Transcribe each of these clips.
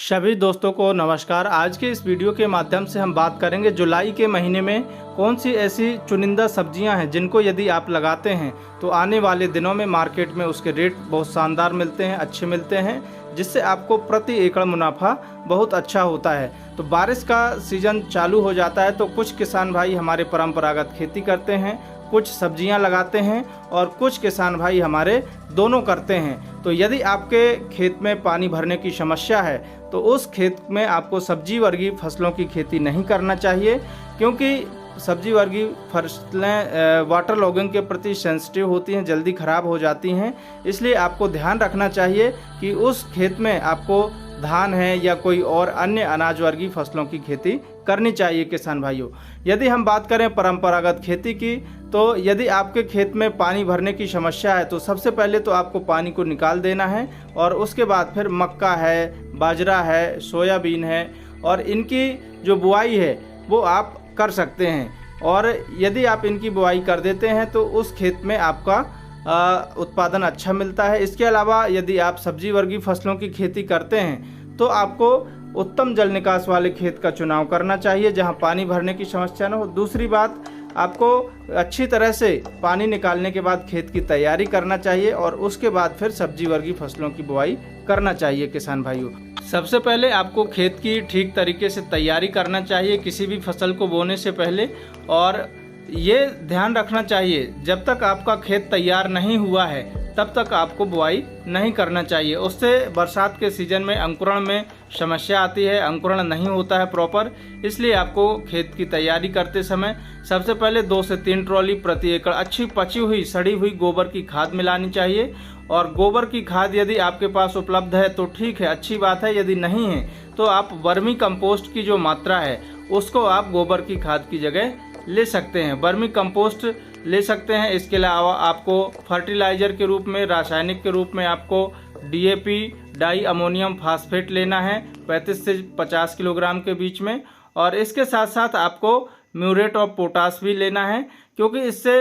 सभी दोस्तों को नमस्कार। आज के इस वीडियो के माध्यम से हम बात करेंगे जुलाई के महीने में कौन सी ऐसी चुनिंदा सब्जियां हैं जिनको यदि आप लगाते हैं तो आने वाले दिनों में मार्केट में उसके रेट बहुत शानदार मिलते हैं, अच्छे मिलते हैं, जिससे आपको प्रति एकड़ मुनाफा बहुत अच्छा होता है। तो बारिश का सीज़न चालू हो जाता है तो कुछ किसान भाई हमारे परंपरागत खेती करते हैं, कुछ सब्जियां लगाते हैं और कुछ किसान भाई हमारे दोनों करते हैं। तो यदि आपके खेत में पानी भरने की समस्या है तो उस खेत में आपको सब्जी वर्गीय फसलों की खेती नहीं करना चाहिए, क्योंकि सब्जी वर्गीय फसलें वाटर लॉगिंग के प्रति सेंसिटिव होती हैं, जल्दी ख़राब हो जाती हैं। इसलिए आपको ध्यान रखना चाहिए कि उस खेत में आपको धान है या कोई और अन्य अनाज वर्गीय फसलों की खेती करनी चाहिए किसान भाइयों। यदि हम बात करें परंपरागत खेती की, तो यदि आपके खेत में पानी भरने की समस्या है तो सबसे पहले तो आपको पानी को निकाल देना है और उसके बाद फिर मक्का है, बाजरा है, सोयाबीन है और इनकी जो बुआई है वो आप कर सकते हैं। और यदि आप इनकी बुआई कर देते हैं तो उस खेत में आपका उत्पादन अच्छा मिलता है। इसके अलावा यदि आप सब्जी वर्गीय फसलों की खेती करते हैं तो आपको उत्तम जल निकास वाले खेत का चुनाव करना चाहिए जहां पानी भरने की समस्या न हो। दूसरी बात, आपको अच्छी तरह से पानी निकालने के बाद खेत की तैयारी करना चाहिए और उसके बाद फिर सब्जी वर्गीय फसलों की बुआई करना चाहिए किसान भाइयों। सबसे पहले आपको खेत की ठीक तरीके से तैयारी करना चाहिए किसी भी फसल को बोने से पहले, और ये ध्यान रखना चाहिए जब तक आपका खेत तैयार नहीं हुआ है तब तक आपको बुआई नहीं करना चाहिए। उससे बरसात के सीजन में अंकुरण में समस्या आती है, अंकुरण नहीं होता है प्रॉपर। इसलिए आपको खेत की तैयारी करते समय सबसे पहले 2 से 3 ट्रॉली प्रति एकड़ अच्छी पची हुई सड़ी हुई गोबर की खाद मिलानी चाहिए। और गोबर की खाद यदि आपके पास उपलब्ध है तो ठीक है, अच्छी बात है। यदि नहीं है तो आप वर्मी कंपोस्ट की जो मात्रा है उसको आप गोबर की खाद की जगह ले सकते हैं, वर्मी कंपोस्ट ले सकते हैं। इसके अलावा आपको फर्टिलाइज़र के रूप में, रासायनिक के रूप में आपको DAP डाई अमोनियम फास्फेट लेना है 35 से 50 किलोग्राम के बीच में। और इसके साथ साथ आपको म्यूरेट ऑफ पोटास भी लेना है, क्योंकि इससे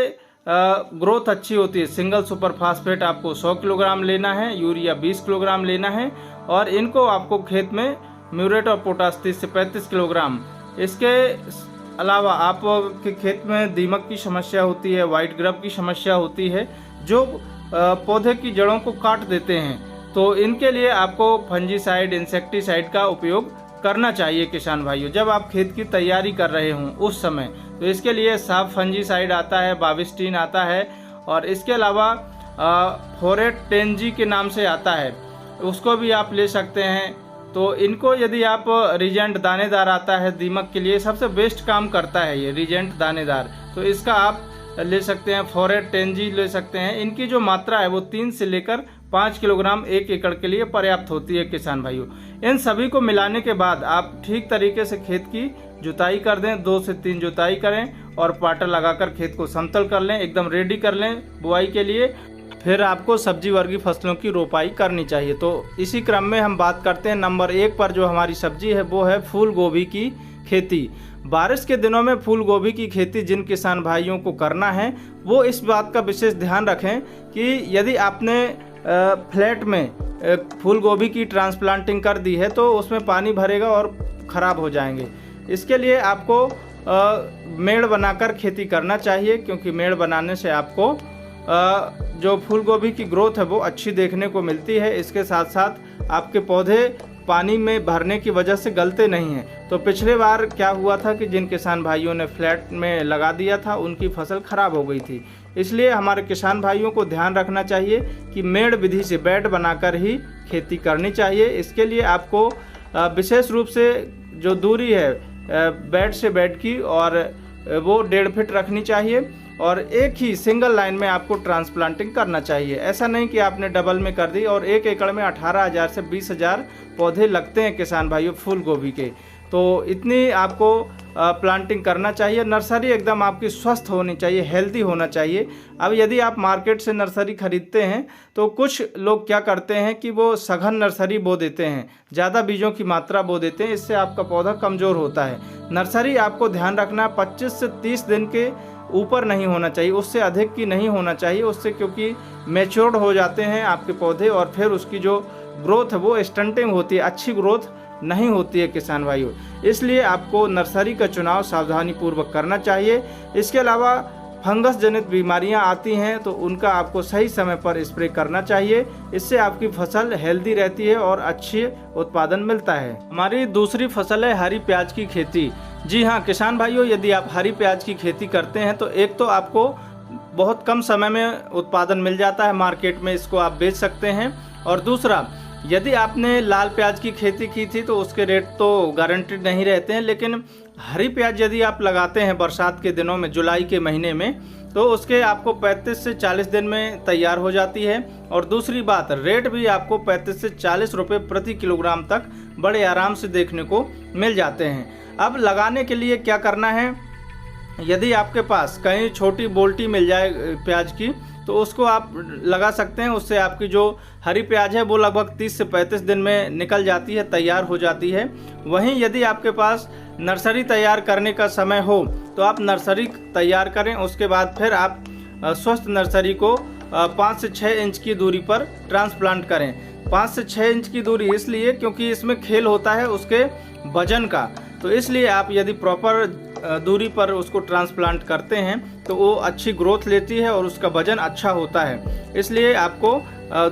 ग्रोथ अच्छी होती है। सिंगल सुपर फास्फेट आपको 100 किलोग्राम लेना है, यूरिया 20 किलोग्राम लेना है और इनको आपको खेत में म्यूरेट ऑफ पोटास 30 से 35 किलोग्राम। इसके अलावा आपके खेत में दीमक की समस्या होती है, वाइट ग्रब की समस्या होती है जो पौधे की जड़ों को काट देते हैं, तो इनके लिए आपको फंजीसाइड, इंसेक्टिसाइड का उपयोग करना चाहिए किसान भाइयों। जब आप खेत की तैयारी कर रहे हों उस समय तो इसके लिए साफ फंजीसाइड आता है, बाविस्टीन आता है और इसके अलावा फोरेट टेंजी के नाम से आता है, उसको भी आप ले सकते हैं। तो इनको यदि आप रीजेंट दानेदार आता है दीमक के लिए, सबसे बेस्ट काम करता है ये रीजेंट दानेदार, तो इसका आप ले सकते हैं। फोरेट टेंजी ले सकते हैं। इनकी जो मात्रा है वो 3 से लेकर 5 किलोग्राम 1 एकड़ के लिए पर्याप्त होती है किसान भाइयों। इन सभी को मिलाने के बाद आप ठीक तरीके से खेत की जुताई कर दें, 2 से 3 जुताई करें और पाटर लगाकर खेत को समतल कर लें, एकदम रेडी कर लें बुआई के लिए। फिर आपको सब्जी वर्गीय फसलों की रोपाई करनी चाहिए। तो इसी क्रम में हम बात करते हैं नंबर 1 पर जो हमारी सब्जी है वो है फूल गोभी की खेती। बारिश के दिनों में फूल गोभी की खेती जिन किसान भाइयों को करना है वो इस बात का विशेष ध्यान रखें कि यदि आपने फ्लैट में फूल गोभी की ट्रांसप्लांटिंग कर दी है तो उसमें पानी भरेगा और ख़राब हो जाएंगे। इसके लिए आपको मेड़ बनाकर खेती करना चाहिए, क्योंकि मेड़ बनाने से आपको जो फूल गोभी की ग्रोथ है वो अच्छी देखने को मिलती है। इसके साथ साथ आपके पौधे पानी में भरने की वजह से गलते नहीं हैं। तो पिछले बार क्या हुआ था कि जिन किसान भाइयों ने फ्लैट में लगा दिया था उनकी फसल खराब हो गई थी। इसलिए हमारे किसान भाइयों को ध्यान रखना चाहिए कि मेड़ विधि से बेड बनाकर ही खेती करनी चाहिए। इसके लिए आपको विशेष रूप से जो दूरी है बेड से बेड की और वो 1.5 फीट रखनी चाहिए और एक ही सिंगल लाइन में आपको ट्रांसप्लांटिंग करना चाहिए। ऐसा नहीं कि आपने डबल में कर दी। और 1 एकड़ में 18,000 से 20,000 पौधे लगते हैं किसान भाइयों फूल गोभी के, तो इतनी आपको प्लांटिंग करना चाहिए। नर्सरी एकदम आपकी स्वस्थ होनी चाहिए, हेल्दी होना चाहिए। अब यदि आप मार्केट से नर्सरी खरीदते हैं तो कुछ लोग क्या करते हैं कि वो सघन नर्सरी बो देते हैं, ज़्यादा बीजों की मात्रा बो देते हैं, इससे आपका पौधा कमज़ोर होता है। नर्सरी आपको ध्यान रखना 25 से 30 दिन के ऊपर नहीं होना चाहिए, उससे अधिक की नहीं होना चाहिए। उससे क्योंकि मैच्योर्ड हो जाते हैं आपके पौधे और फिर उसकी जो ग्रोथ है वो स्टंटिंग होती है, अच्छी ग्रोथ नहीं होती है किसान भाइयों। इसलिए आपको नर्सरी का चुनाव सावधानी पूर्वक करना चाहिए। इसके अलावा फंगस जनित बीमारियां आती हैं तो उनका आपको सही समय पर स्प्रे करना चाहिए। इससे आपकी फसल हेल्दी रहती है और अच्छी उत्पादन मिलता है। हमारी दूसरी फसल है हरी प्याज की खेती। जी हाँ किसान भाइयों, यदि आप हरी प्याज की खेती करते हैं तो एक तो आपको बहुत कम समय में उत्पादन मिल जाता है, मार्केट में इसको आप बेच सकते हैं। और दूसरा, यदि आपने लाल प्याज की खेती की थी तो उसके रेट तो गारंटीड नहीं रहते हैं, लेकिन हरी प्याज यदि आप लगाते हैं बरसात के दिनों में, जुलाई के महीने में, तो उसके आपको 35 से 40 दिन में तैयार हो जाती है। और दूसरी बात, रेट भी आपको 35 से 40 रुपये प्रति किलोग्राम तक बड़े आराम से देखने को मिल जाते हैं। अब लगाने के लिए क्या करना है, यदि आपके पास कहीं छोटी बोल्टी मिल जाए प्याज की तो उसको आप लगा सकते हैं। उससे आपकी जो हरी प्याज है वो लगभग 30 से 35 दिन में निकल जाती है, तैयार हो जाती है। वहीं यदि आपके पास नर्सरी तैयार करने का समय हो तो आप नर्सरी तैयार करें। उसके बाद फिर आप स्वस्थ नर्सरी को 5 से 6 इंच की दूरी पर ट्रांसप्लांट करें। 5 से 6 इंच की दूरी इसलिए क्योंकि इसमें खेल होता है उसके वजन का, तो इसलिए आप यदि प्रॉपर दूरी पर उसको ट्रांसप्लांट करते हैं तो वो अच्छी ग्रोथ लेती है और उसका वजन अच्छा होता है। इसलिए आपको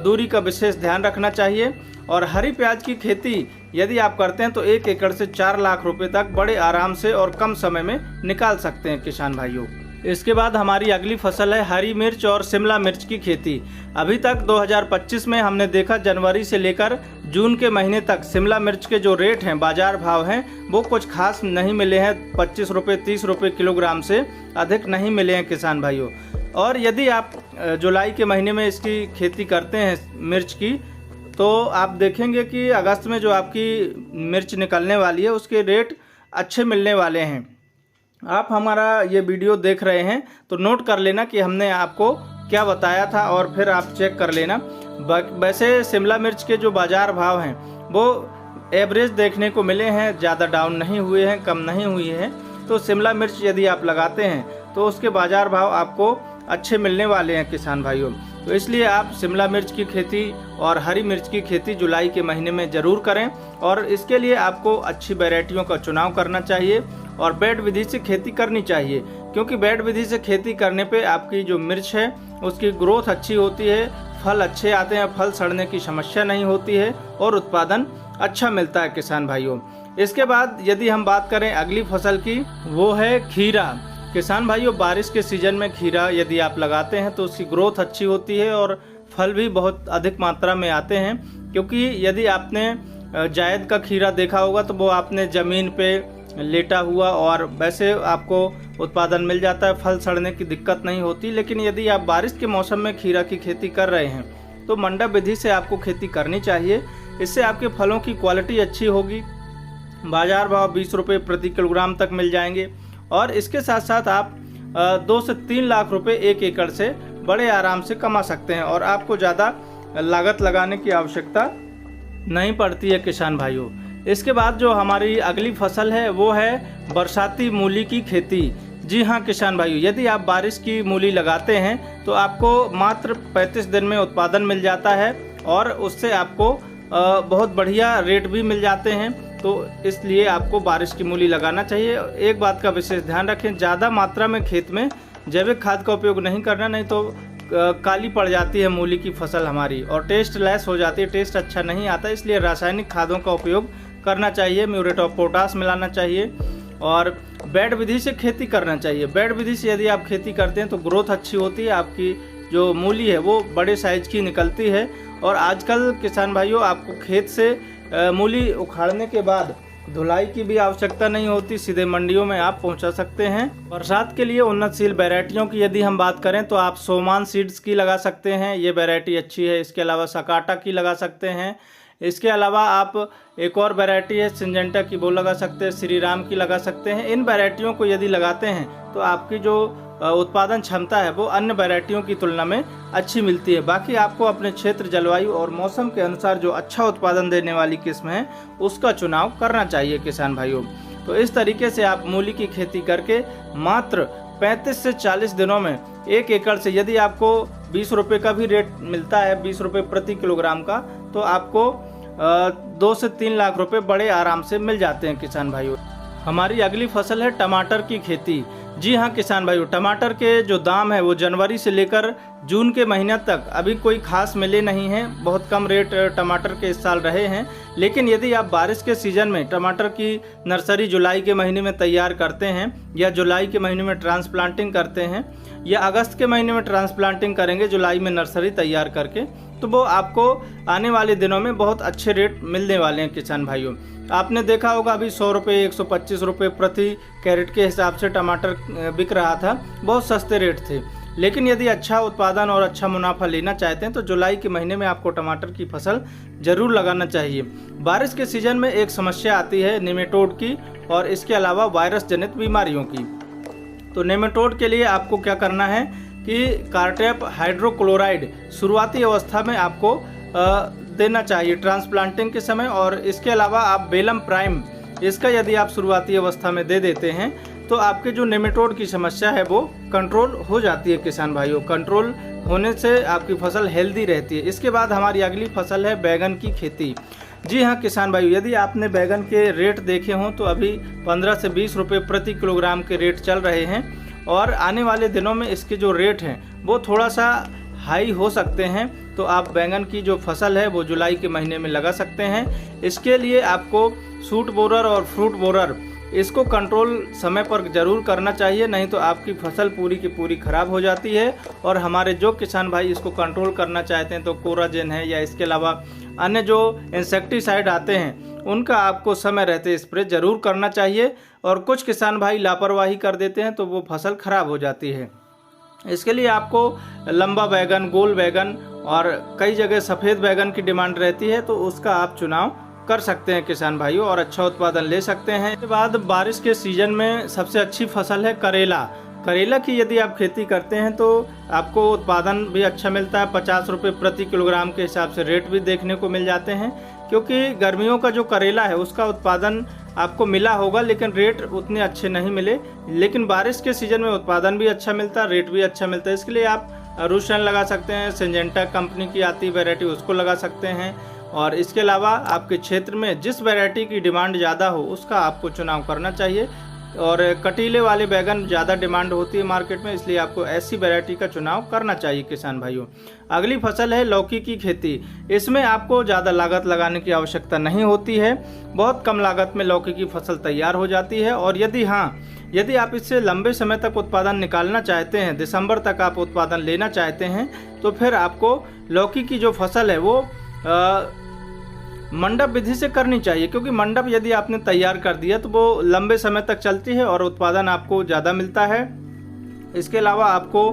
दूरी का विशेष ध्यान रखना चाहिए। और हरी प्याज की खेती यदि आप करते हैं तो 1 एकड़ से 4 लाख रुपए तक बड़े आराम से और कम समय में निकाल सकते हैं किसान भाइयों। इसके बाद हमारी अगली फसल है हरी मिर्च और शिमला मिर्च की खेती। अभी तक 2025 में हमने देखा जनवरी से लेकर जून के महीने तक शिमला मिर्च के जो रेट हैं, बाजार भाव हैं, वो कुछ खास नहीं मिले हैं। 25 रुपये 30 रुपये किलोग्राम से अधिक नहीं मिले हैं किसान भाइयों। और यदि आप जुलाई के महीने में इसकी खेती करते हैं मिर्च की, तो आप देखेंगे कि अगस्त में जो आपकी मिर्च निकलने वाली है उसके रेट अच्छे मिलने वाले हैं। आप हमारा ये वीडियो देख रहे हैं तो नोट कर लेना कि हमने आपको क्या बताया था और फिर आप चेक कर लेना। वैसे शिमला मिर्च के जो बाज़ार भाव हैं वो एवरेज देखने को मिले हैं, ज़्यादा डाउन नहीं हुए हैं, कम नहीं हुई है। तो शिमला मिर्च यदि आप लगाते हैं तो उसके बाज़ार भाव आपको अच्छे मिलने वाले हैं किसान भाइयों। तो इसलिए आप शिमला मिर्च की खेती और हरी मिर्च की खेती जुलाई के महीने में ज़रूर करें। और इसके लिए आपको अच्छी वैरायटियों का चुनाव करना चाहिए और बेड विधि से खेती करनी चाहिए, क्योंकि बेड विधि से खेती करने पे आपकी जो मिर्च है उसकी ग्रोथ अच्छी होती है, फल अच्छे आते हैं, फल सड़ने की समस्या नहीं होती है और उत्पादन अच्छा मिलता है किसान भाइयों। इसके बाद यदि हम बात करें अगली फसल की, वो है खीरा। किसान भाइयों, बारिश के सीज़न में खीरा यदि आप लगाते हैं तो उसकी ग्रोथ अच्छी होती है और फल भी बहुत अधिक मात्रा में आते हैं। क्योंकि यदि आपने जायद का खीरा देखा होगा तो वो आपने ज़मीन पे लेटा हुआ और वैसे आपको उत्पादन मिल जाता है, फल सड़ने की दिक्कत नहीं होती। लेकिन यदि आप बारिश के मौसम में खीरा की खेती कर रहे हैं तो मंडप विधि से आपको खेती करनी चाहिए। इससे आपके फलों की क्वालिटी अच्छी होगी, बाजार भाव 20 रुपये प्रति किलोग्राम तक मिल जाएंगे। और इसके साथ साथ आप 2 से 3 लाख रुपए 1 एकड़ से बड़े आराम से कमा सकते हैं और आपको ज़्यादा लागत लगाने की आवश्यकता नहीं पड़ती है किसान भाइयों। इसके बाद जो हमारी अगली फसल है वो है बरसाती मूली की खेती। जी हाँ किसान भाइयों, यदि आप बारिश की मूली लगाते हैं तो आपको मात्र 35 दिन में उत्पादन मिल जाता है और उससे आपको बहुत बढ़िया रेट भी मिल जाते हैं। तो इसलिए आपको बारिश की मूली लगाना चाहिए। एक बात का विशेष ध्यान रखें, ज़्यादा मात्रा में खेत में जैविक खाद का उपयोग नहीं करना, नहीं तो काली पड़ जाती है मूली की फसल हमारी और टेस्ट लेस हो जाती है, टेस्ट अच्छा नहीं आता। इसलिए रासायनिक खादों का उपयोग करना चाहिए, म्यूरेट ऑफ पोटाश मिलाना चाहिए और बेड विधि से खेती करना चाहिए। बेड विधि से यदि आप खेती करते हैं तो ग्रोथ अच्छी होती है, आपकी जो मूली है वो बड़े साइज की निकलती है। और आजकल किसान भाइयों, आपको खेत से मूली उखाड़ने के बाद धुलाई की भी आवश्यकता नहीं होती, सीधे मंडियों में आप पहुंचा सकते हैं। बरसात के लिए उन्नतशील वैरायटियों की यदि हम बात करें तो आप सोमान सीड्स की लगा सकते हैं, ये वैरायटी अच्छी है। इसके अलावा सकाटा की लगा सकते हैं। इसके अलावा आप एक और वैरायटी है सिंजेंटा की, वो लगा सकते हैं, श्री राम की लगा सकते हैं। इन वैरायटियों को यदि लगाते हैं तो आपकी जो उत्पादन क्षमता है वो अन्य वैरायटियों की तुलना में अच्छी मिलती है। बाकी आपको अपने क्षेत्र, जलवायु और मौसम के अनुसार जो अच्छा उत्पादन देने वाली किस्म है उसका चुनाव करना चाहिए किसान भाइयों। तो इस तरीके से आप मूली की खेती करके मात्र 35 से 40 दिनों में 1 एकड़ से, यदि आपको 20 रुपये का भी रेट मिलता है, 20 रुपये प्रति किलोग्राम का, तो आपको 2 से 3 लाख रुपए बड़े आराम से मिल जाते हैं किसान भाइयों। हमारी अगली फसल है टमाटर की खेती। जी हाँ किसान भाइयों, टमाटर के जो दाम है वो जनवरी से लेकर जून के महीने तक अभी कोई खास मिले नहीं हैं। बहुत कम रेट टमाटर के इस साल रहे हैं। लेकिन यदि आप बारिश के सीज़न में टमाटर की नर्सरी जुलाई के महीने में तैयार करते हैं या जुलाई के महीने में ट्रांसप्लांटिंग करते हैं या अगस्त के महीने में ट्रांसप्लांटिंग करेंगे जुलाई में नर्सरी तैयार करके, तो वो आपको आने वाले दिनों में बहुत अच्छे रेट मिलने वाले हैं किसान भाइयों। आपने देखा होगा अभी 100 रुपये 125 रुपये प्रति कैरेट के हिसाब से टमाटर बिक रहा था, बहुत सस्ते रेट थे। लेकिन यदि अच्छा उत्पादन और अच्छा मुनाफा लेना चाहते हैं तो जुलाई के महीने में आपको टमाटर की फसल ज़रूर लगाना चाहिए। बारिश के सीज़न में एक समस्या आती है नेमेटोड की और इसके अलावा वायरस जनित बीमारियों की। तो नेमेटोड के लिए आपको क्या करना है कि कार्टेप हाइड्रोक्लोराइड शुरुआती अवस्था में आपको देना चाहिए ट्रांसप्लांटिंग के समय, और इसके अलावा आप बेलम प्राइम इसका यदि आप शुरुआती अवस्था में दे देते हैं तो आपके जो नेमेटोड की समस्या है वो कंट्रोल हो जाती है किसान भाइयों। कंट्रोल होने से आपकी फसल हेल्दी रहती है। इसके बाद हमारी अगली फसल है बैगन की खेती। जी हाँ किसान भाइयों, यदि आपने बैगन के रेट देखे हों तो अभी 15 से 20 रुपये प्रति किलोग्राम के रेट चल रहे हैं और आने वाले दिनों में इसके जो रेट हैं वो थोड़ा सा हाई हो सकते हैं। तो आप बैंगन की जो फसल है वो जुलाई के महीने में लगा सकते हैं। इसके लिए आपको सूट बोरर और फ्रूट बोरर इसको कंट्रोल समय पर ज़रूर करना चाहिए, नहीं तो आपकी फसल पूरी की पूरी ख़राब हो जाती है। और हमारे जो किसान भाई इसको कंट्रोल करना चाहते हैं तो कोराजेन है या इसके अलावा अन्य जो इंसेक्टिसाइड आते हैं उनका आपको समय रहते स्प्रे ज़रूर करना चाहिए। और कुछ किसान भाई लापरवाही कर देते हैं तो वो फसल ख़राब हो जाती है। इसके लिए आपको लंबा बैगन, गोल बैगन और कई जगह सफ़ेद बैगन की डिमांड रहती है, तो उसका आप चुनाव कर सकते हैं किसान भाइयों और अच्छा उत्पादन ले सकते हैं। इसके बाद बारिश के सीज़न में सबसे अच्छी फसल है करेला। करेला की यदि आप खेती करते हैं तो आपको उत्पादन भी अच्छा मिलता है। 50 रुपये प्रति किलोग्राम के हिसाब से रेट भी देखने को मिल जाते हैं, क्योंकि गर्मियों का जो करेला है उसका उत्पादन आपको मिला होगा लेकिन रेट उतने अच्छे नहीं मिले। लेकिन बारिश के सीज़न में उत्पादन भी अच्छा मिलता है, रेट भी अच्छा मिलता है। इसके लिए आप रूशन लगा सकते हैं, सिंजेंटा कंपनी की आती है वैरायटी, उसको लगा सकते हैं। और इसके अलावा आपके क्षेत्र में जिस वैरायटी की डिमांड ज़्यादा हो उसका आपको चुनाव करना चाहिए। और कटीले वाले बैगन ज़्यादा डिमांड होती है मार्केट में, इसलिए आपको ऐसी वैरायटी का चुनाव करना चाहिए किसान भाइयों। अगली फसल है लौकी की खेती। इसमें आपको ज़्यादा लागत लगाने की आवश्यकता नहीं होती है, बहुत कम लागत में लौकी की फसल तैयार हो जाती है। और यदि आप इससे लंबे समय तक उत्पादन निकालना चाहते हैं, दिसंबर तक आप उत्पादन लेना चाहते हैं, तो फिर आपको लौकी की जो फसल है वो मंडप विधि से करनी चाहिए, क्योंकि मंडप यदि आपने तैयार कर दिया तो वो लंबे समय तक चलती है और उत्पादन आपको ज़्यादा मिलता है। इसके अलावा आपको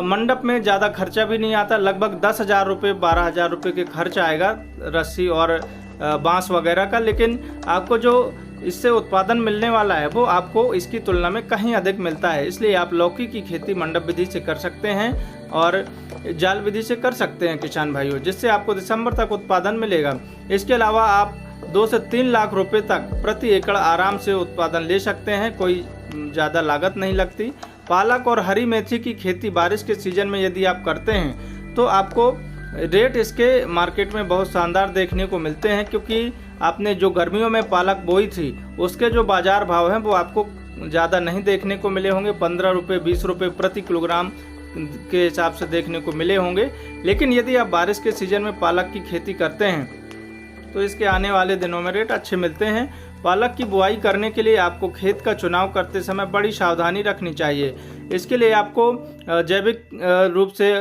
मंडप में ज़्यादा खर्चा भी नहीं आता, लगभग 10,000 रुपये 12,000 रुपये के खर्च आएगा रस्सी और बांस वगैरह का। लेकिन आपको जो इससे उत्पादन मिलने वाला है वो आपको इसकी तुलना में कहीं अधिक मिलता है। इसलिए आप लौकी की खेती मंडप विधि से कर सकते हैं और जाल विधि से कर सकते हैं किसान भाइयों, जिससे आपको दिसंबर तक उत्पादन मिलेगा। इसके अलावा आप 2 से 3 लाख रुपए तक प्रति एकड़ आराम से उत्पादन ले सकते हैं, कोई ज़्यादा लागत नहीं लगती। पालक और हरी मेथी की खेती बारिश के सीज़न में यदि आप करते हैं तो आपको रेट इसके मार्केट में बहुत शानदार देखने को मिलते हैं, क्योंकि आपने जो गर्मियों में पालक बोई थी उसके जो बाज़ार भाव हैं वो आपको ज़्यादा नहीं देखने को मिले होंगे, 15 रुपये 20 रुपये प्रति किलोग्राम के हिसाब से देखने को मिले होंगे। लेकिन यदि आप बारिश के सीज़न में पालक की खेती करते हैं तो इसके आने वाले दिनों में रेट अच्छे मिलते हैं। पालक की बुआई करने के लिए आपको खेत का चुनाव करते समय बड़ी सावधानी रखनी चाहिए। इसके लिए आपको जैविक रूप से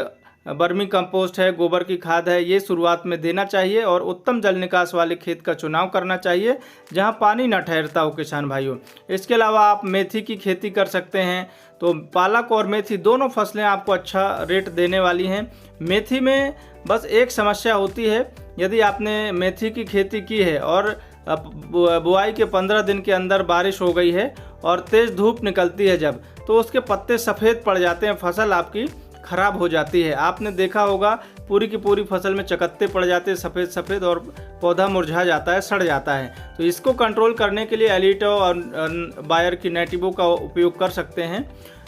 वर्मी कंपोस्ट है, गोबर की खाद है, ये शुरुआत में देना चाहिए और उत्तम जल निकास वाले खेत का चुनाव करना चाहिए जहां पानी न ठहरता हो किसान भाइयों। इसके अलावा आप मेथी की खेती कर सकते हैं। तो पालक और मेथी दोनों फसलें आपको अच्छा रेट देने वाली हैं। मेथी में बस एक समस्या होती है, यदि आपने मेथी की खेती की है और बुआई के 15 दिन के अंदर बारिश हो गई है और तेज़ धूप निकलती है जब, तो उसके पत्ते सफ़ेद पड़ जाते हैं, फसल आपकी ख़राब हो जाती है। आपने देखा होगा पूरी की पूरी फसल में चकत्ते पड़ जाते हैं सफ़ेद सफ़ेद और पौधा मुरझा जाता है, सड़ जाता है। तो इसको कंट्रोल करने के लिए एलिटो और बायर की नेटिवो का उपयोग कर सकते हैं।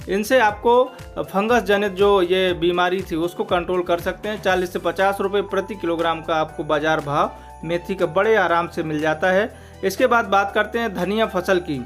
इनसे आपको फंगस जनित जो ये बीमारी थी उसको कंट्रोल कर सकते हैं। 40 से 50 रुपये प्रति किलोग्राम का आपको बाज़ार भाव मेथी का बड़े आराम से मिल जाता है। इसके बाद बात करते हैं धनिया फसल की।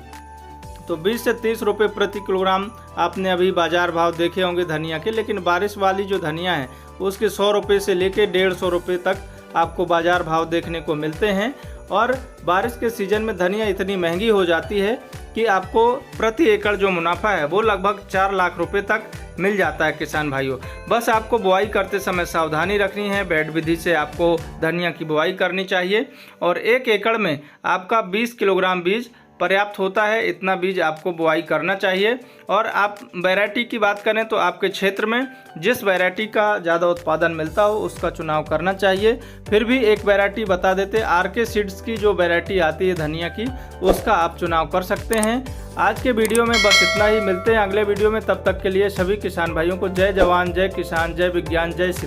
तो 20 से 30 रुपये प्रति किलोग्राम आपने अभी बाज़ार भाव देखे होंगे धनिया के, लेकिन बारिश वाली जो धनिया है उसके 100 रुपये से लेके 150 रुपये तक आपको बाज़ार भाव देखने को मिलते हैं। और बारिश के सीज़न में धनिया इतनी महंगी हो जाती है कि आपको प्रति एकड़ जो मुनाफा है वो लगभग 4 लाख रुपए तक मिल जाता है किसान भाइयों। बस आपको बुआई करते समय सावधानी रखनी है, बेड विधि से आपको धनिया की बुआई करनी चाहिए और 1 एकड़ में आपका 20 किलोग्राम बीज पर्याप्त होता है, इतना बीज आपको बुआई करना चाहिए। और आप वैरायटी की बात करें तो आपके क्षेत्र में जिस वैरायटी का ज़्यादा उत्पादन मिलता हो उसका चुनाव करना चाहिए। फिर भी एक वैरायटी बता देते, आरके सीड्स की जो वैरायटी आती है धनिया की उसका आप चुनाव कर सकते हैं। आज के वीडियो में बस इतना ही, मिलते हैं अगले वीडियो में। तब तक के लिए सभी किसान भाइयों को जय जवान, जय किसान, जय विज्ञान, जय श्री